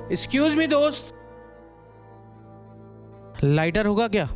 Excuse me दोस्त, lighter होगा क्या?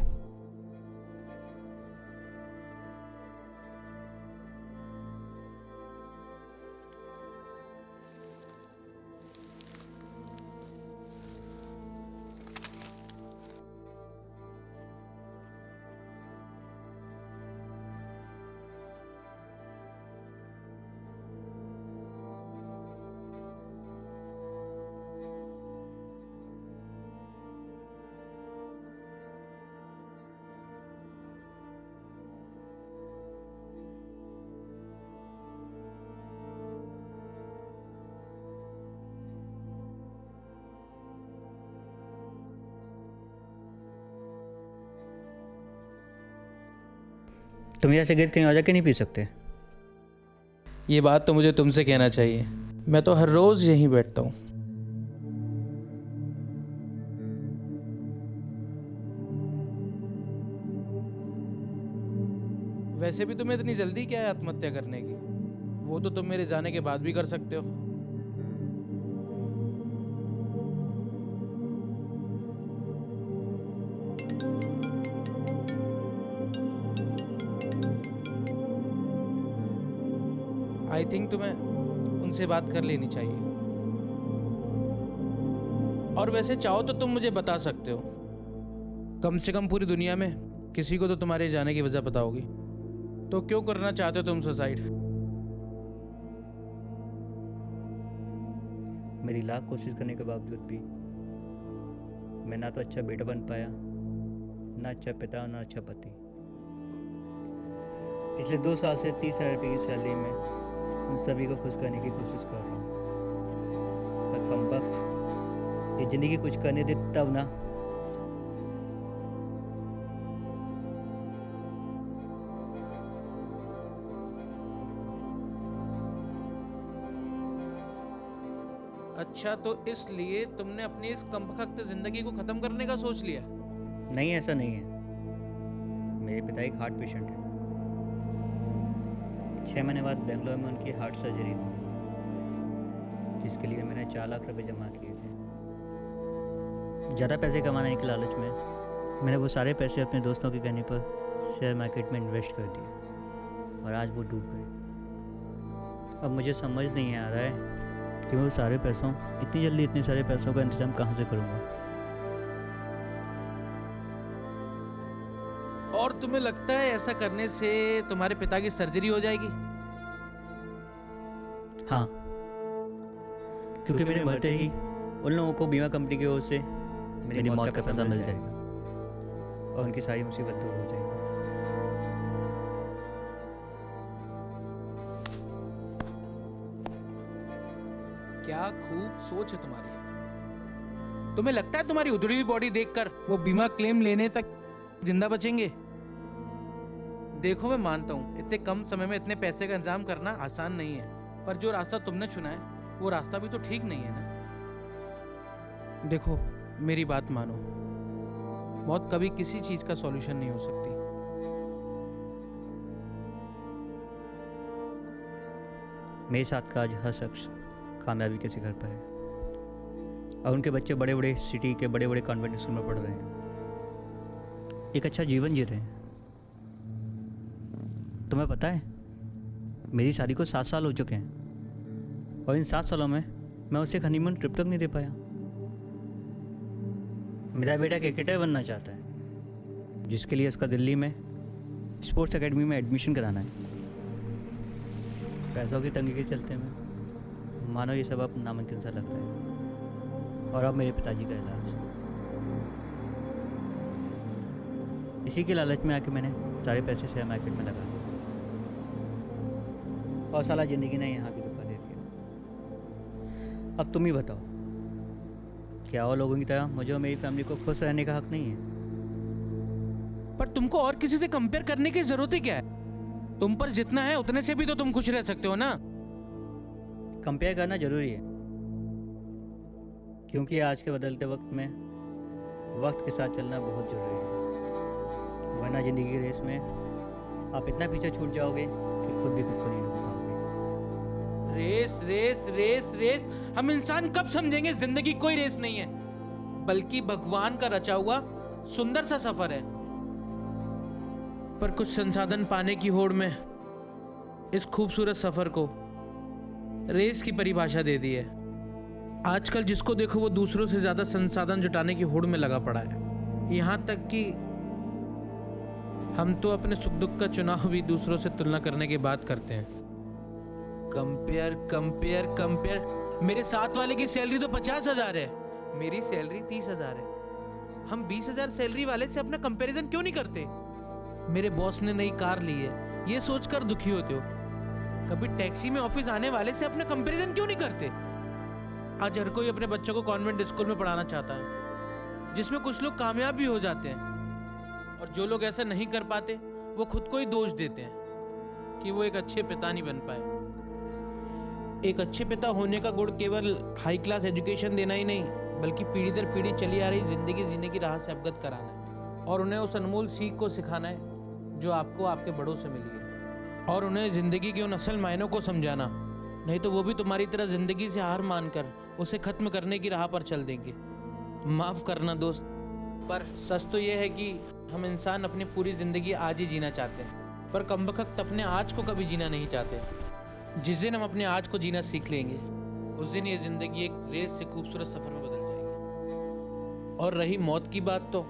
तुम यहाँ सिगरेट कहीं और जाके नहीं पी सकते? ये बात तो मुझे तुमसे कहना चाहिए, मैं तो हर रोज यहीं बैठता हूँ। वैसे भी तुम्हें इतनी जल्दी क्या है आत्महत्या करने की? वो तो तुम मेरे जाने के बाद भी कर सकते हो। आई थिंक तुम्हें उनसे बात कर लेनी चाहिए। और वैसे चाहो तो तुम मुझे बता सकते हो, कम से कम पूरी दुनिया में किसी को तो तुम्हारे जाने की वजह पता होगी। तो क्यों करना चाहते हो तुम सुसाइड? मेरी लाख कोशिश करने के बावजूद भी मैं ना तो अच्छा बेटा बन पाया, ना अच्छा पिता, ना अच्छा पति। पिछले 2 साल से 30,000 रुपये की सैलरी में उन सभी को खुश करने की कोशिश कर रहा हूँ, पर कम वक्त ये ज़िंदगी कुछ करने दे तब ना। अच्छा, तो इसलिए तुमने अपनी इस कमबख्त जिंदगी को खत्म करने का सोच लिया? नहीं, ऐसा नहीं है। मेरे पिता एक हार्ट पेशेंट है। 6 महीने बाद बेंगलोर में उनकी हार्ट सर्जरी हुई, जिसके लिए मैंने 4 लाख रुपए जमा किए थे। ज़्यादा पैसे कमाने के लालच में मैंने वो सारे पैसे अपने दोस्तों के कहने पर शेयर मार्केट में इन्वेस्ट कर दिए और आज वो डूब गए। अब मुझे समझ नहीं आ रहा है कि मैं वो सारे पैसों इतनी जल्दी इतने सारे पैसों का इंतजाम कहाँ से करूँगा। और तुम्हें लगता है ऐसा करने से तुम्हारे पिता की सर्जरी हो जाएगी? हाँ, क्योंकि मेरे मरते ही उन लोगों को बीमा कंपनी की ओर से मेरी मौत का पैसा मिल जाएगा और उनकी सारी मुसीबत दूर हो जाएगी। क्या खूब सोच है तुम्हारी। तुम्हें लगता है तुम्हारी उधड़ी हुई बॉडी देखकर वो बीमा क्लेम लेने तक जिंदा बचेंगे? देखो, मैं मानता हूँ इतने कम समय में इतने पैसे का इंतजाम करना आसान नहीं है, पर जो रास्ता तुमने चुना है वो रास्ता भी तो ठीक नहीं है ना। देखो, मेरी बात मानो, मौत कभी किसी चीज का सॉल्यूशन नहीं हो सकती। मेरे साथ का आज हर शख्स कामयाबी के शिखर पर है और उनके बच्चे बड़े बड़े सिटी के बड़े बड़े कॉन्वेंट स्कूल में पढ़ रहे हैं, एक अच्छा जीवन जी रहे हैं। तुम्हें पता है, मेरी शादी को 7 साल हो चुके हैं और इन 7 सालों में मैं उसे एक हनीमून ट्रिप तक नहीं दे पाया। मेरा बेटा क्रिकेटर बनना चाहता है, जिसके लिए उसका दिल्ली में स्पोर्ट्स एकेडमी में एडमिशन कराना है। पैसों की तंगी के चलते में मानो ये सब अब नामुमकिन सा लगता है। और अब मेरे पिताजी का इलाज, इसी के लालच में आके मैंने सारे पैसे शेयर मार्केट में लगा दिए और साला ज़िंदगी ने यहाँ भी धोखा दे दिया। अब तुम ही बताओ, क्या और लोगों की तरह मुझे और मेरी फैमिली को खुश रहने का हक नहीं है? पर तुमको और किसी से कंपेयर करने की जरूरत ही क्या है? तुम पर जितना है उतने से भी तो तुम खुश रह सकते हो ना। कंपेयर करना ज़रूरी है, क्योंकि आज के बदलते वक्त में वक्त के साथ चलना बहुत ज़रूरी है, वरना ज़िंदगी की रेस में आप इतना पीछे छूट जाओगे कि खुद भी खुद को नहीं ढूंढ पाओगे। रेस रेस रेस रेस, हम इंसान कब समझेंगे जिंदगी कोई रेस नहीं है, बल्कि भगवान का रचा हुआ सुंदर सा सफर है। पर कुछ संसाधन पाने की होड़ में इस खूबसूरत सफर को रेस की परिभाषा दे दी है। आजकल जिसको देखो वो दूसरों से ज्यादा संसाधन जुटाने की होड़ में लगा पड़ा है। यहां तक कि हम तो अपने सुख दुख का चुनाव भी दूसरों से तुलना करने के बाद करते हैं। कंपेयर कंपेयर कंपेयर, मेरे साथ वाले की सैलरी तो 50,000 है, मेरी सैलरी 30,000 है। हम 20,000 सैलरी वाले से अपना कंपैरिजन क्यों नहीं करते? मेरे बॉस ने नई कार ली है, ये सोचकर दुखी होते हो। कभी टैक्सी में ऑफिस आने वाले से अपना कंपैरिजन क्यों नहीं करते? आज हर कोई अपने बच्चों को कॉन्वेंट स्कूल में पढ़ाना चाहता है, जिसमें कुछ लोग कामयाब भी हो जाते हैं, और जो लोग ऐसा नहीं कर पाते वो खुद को ही दोष देते हैं कि वो एक अच्छे पिता नहीं बन पाए। एक अच्छे पिता होने का गुण केवल हाई क्लास एजुकेशन देना ही नहीं, बल्कि पीढ़ी दर पीढ़ी चली आ रही जिंदगी जीने की राह से अवगत कराना है, और उन्हें उस अनमोल सीख को सिखाना है जो आपको आपके बड़ों से मिली है, और उन्हें जिंदगी के उन असल मायनों को समझाना। नहीं तो वो भी तुम्हारी तरह जिंदगी से हार मानकर उसे खत्म करने की राह पर चल देंगे। माफ करना दोस्त, पर सच तो ये है कि हम इंसान अपनी पूरी जिंदगी आज ही जीना चाहते हैं, पर कमबख्त अपने आज को कभी जीना नहीं चाहते। जिस दिन हम अपने आज को जीना सीख लेंगे, उस दिन ये जिंदगी एक रेस से खूबसूरत सफर में बदल जाएगी। और रही मौत की बात, तो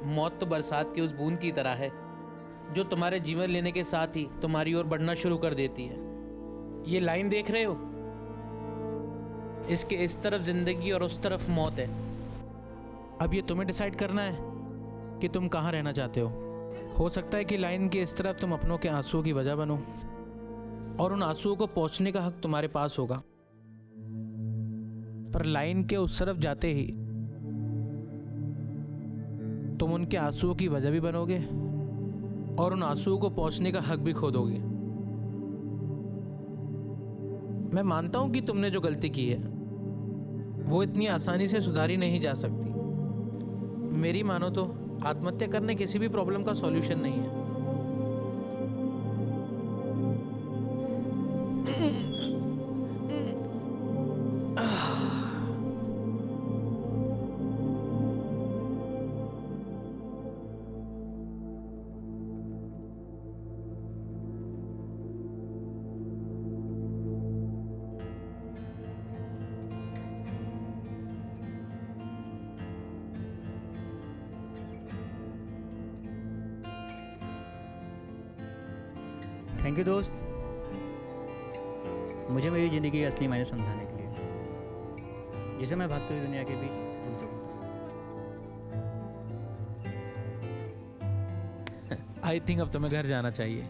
मौत तो बरसात की उस बूंद की तरह है जो तुम्हारे जीवन लेने के साथ ही तुम्हारी ओर बढ़ना शुरू कर देती है। ये लाइन देख रहे हो, इसके इस तरफ जिंदगी और उस तरफ मौत है। अब ये तुम्हें डिसाइड करना है कि तुम कहाँ रहना चाहते हो। हो सकता है कि लाइन के इस तरफ तुम अपनों के आंसुओं की वजह बनो, और उन आंसुओं को पहुंचने का हक तुम्हारे पास होगा। पर लाइन के उस तरफ जाते ही तुम उनके आंसुओं की वजह भी बनोगे, और उन आंसुओं को पहुंचने का हक भी खो दोगे। मैं मानता हूं कि तुमने जो गलती की है वो इतनी आसानी से सुधारी नहीं जा सकती। मेरी मानो तो आत्महत्या करने किसी भी प्रॉब्लम का सॉल्यूशन नहीं है। थैंक यू दोस्त, मुझे मेरी ज़िंदगी की असली मायने समझाने के लिए, जिसे मैं भागती हुई दुनिया के बीच भूल चुका। आई थिंक अब तुम्हें घर जाना चाहिए।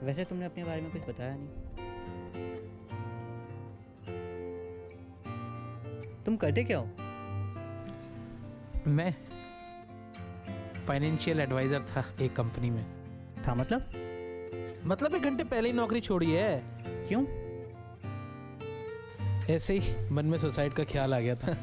वैसे तुमने अपने बारे में कुछ बताया नहीं। तुम करते क्या हो? मैं फाइनेंशियल एडवाइजर था एक कंपनी में। था मतलब? मतलब 1 घंटे पहले ही नौकरी छोड़ी है। क्यों? ऐसे ही मन में सुसाइड का ख्याल आ गया था।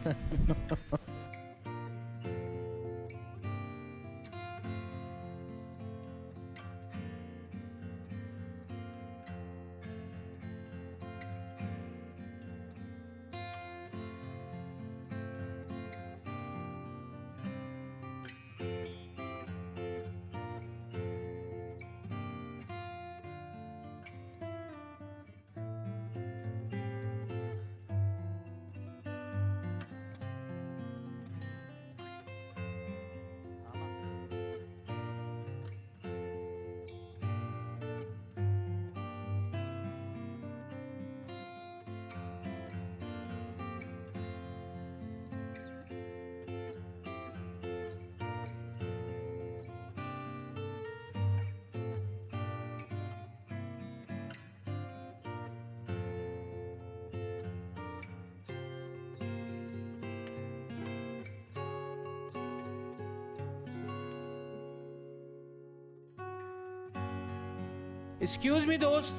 एक्सक्यूज मी दोस्त,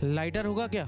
लाइटर होगा क्या?